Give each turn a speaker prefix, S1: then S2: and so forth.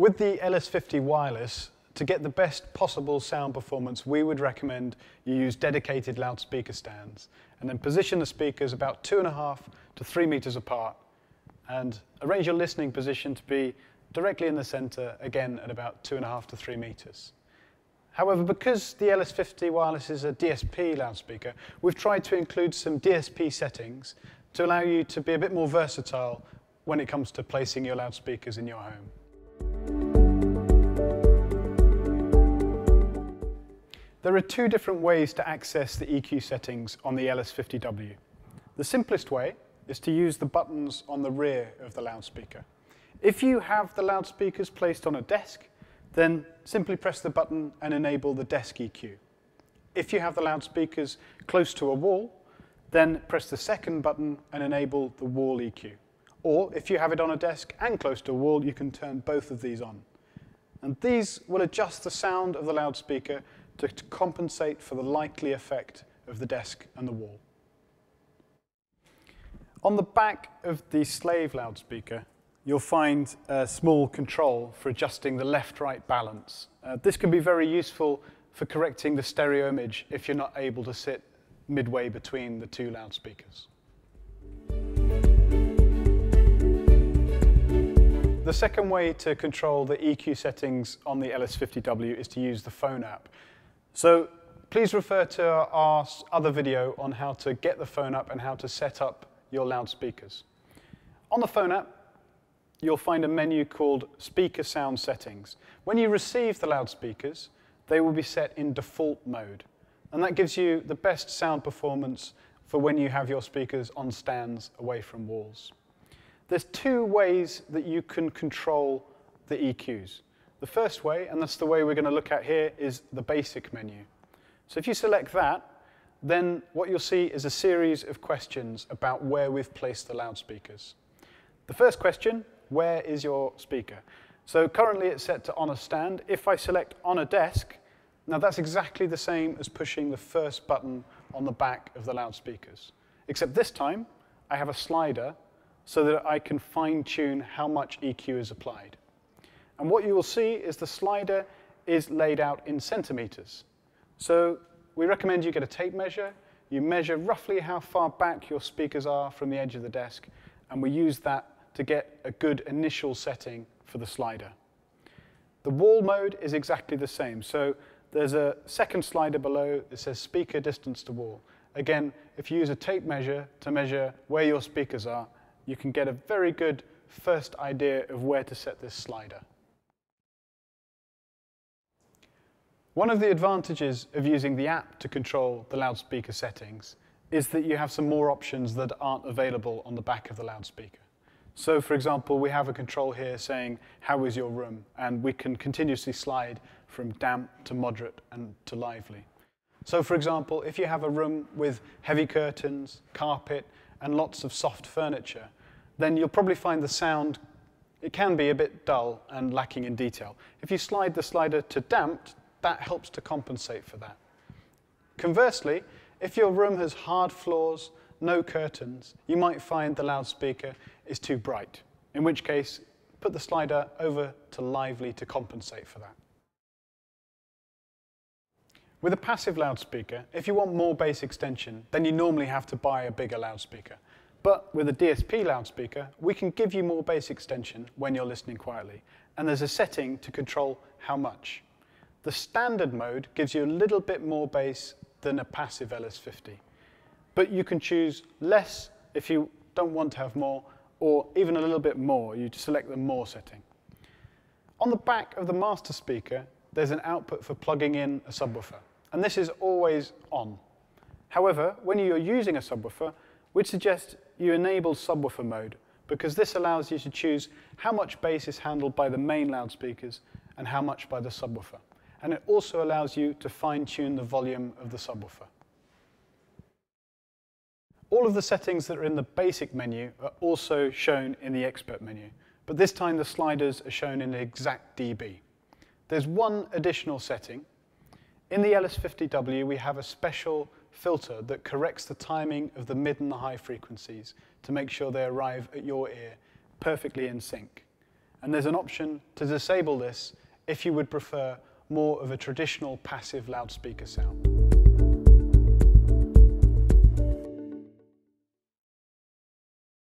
S1: With the LS50 Wireless, to get the best possible sound performance, we would recommend you use dedicated loudspeaker stands and then position the speakers about 2.5 to 3 meters apart and arrange your listening position to be directly in the center, again at about 2.5 to 3 meters. However, because the LS50 Wireless is a DSP loudspeaker, we've tried to include some DSP settings to allow you to be a bit more versatile when it comes to placing your loudspeakers in your home. There are two different ways to access the EQ settings on the LS50W. The simplest way is to use the buttons on the rear of the loudspeaker. If you have the loudspeakers placed on a desk, then simply press the button and enable the desk EQ. If you have the loudspeakers close to a wall, then press the second button and enable the wall EQ. Or if you have it on a desk and close to a wall, you can turn both of these on. And these will adjust the sound of the loudspeaker to compensate for the likely effect of the desk and the wall. On the back of the slave loudspeaker, you'll find a small control for adjusting the left-right balance. This can be very useful for correcting the stereo image if you're not able to sit midway between the two loudspeakers. The second way to control the EQ settings on the LS50W is to use the phone app. So please refer to our other video on how to get the phone up and how to set up your loudspeakers. On the phone app, you'll find a menu called Speaker Sound Settings. When you receive the loudspeakers, they will be set in default mode. And that gives you the best sound performance for when you have your speakers on stands away from walls. There's two ways that you can control the EQs. The first way, and that's the way we're going to look at here, is the basic menu. So if you select that, then what you'll see is a series of questions about where we've placed the loudspeakers. The first question, where is your speaker? So currently it's set to on a stand. If I select on a desk, now that's exactly the same as pushing the first button on the back of the loudspeakers. Except this time, I have a slider so that I can fine-tune how much EQ is applied. And what you will see is the slider is laid out in centimeters. So we recommend you get a tape measure. You measure roughly how far back your speakers are from the edge of the desk, and we use that to get a good initial setting for the slider. The wall mode is exactly the same. So there's a second slider below that says speaker distance to wall. Again, if you use a tape measure to measure where your speakers are, you can get a very good first idea of where to set this slider. One of the advantages of using the app to control the loudspeaker settings is that you have some more options that aren't available on the back of the loudspeaker. So, for example, we have a control here saying, how is your room? And we can continuously slide from damp to moderate and to lively. So, for example, if you have a room with heavy curtains, carpet, and lots of soft furniture, then you'll probably find the sound, it can be a bit dull and lacking in detail. If you slide the slider to damped, that helps to compensate for that. Conversely, if your room has hard floors, no curtains, you might find the loudspeaker is too bright, in which case, put the slider over to lively to compensate for that. With a passive loudspeaker, if you want more bass extension, then you normally have to buy a bigger loudspeaker. But with a DSP loudspeaker, we can give you more bass extension when you're listening quietly, and there's a setting to control how much. The standard mode gives you a little bit more bass than a passive LS50. But you can choose less if you don't want to have more, or even a little bit more. You select the more setting. On the back of the master speaker, there's an output for plugging in a subwoofer, and this is always on. However, when you're using a subwoofer, we'd suggest you enable subwoofer mode, because this allows you to choose how much bass is handled by the main loudspeakers and how much by the subwoofer. And it also allows you to fine-tune the volume of the subwoofer. All of the settings that are in the basic menu are also shown in the expert menu, but this time the sliders are shown in exact dB. There's one additional setting. In the LS50W, we have a special filter that corrects the timing of the mid and the high frequencies to make sure they arrive at your ear perfectly in sync. and there's an option to disable this if you would prefer more of a traditional passive loudspeaker sound.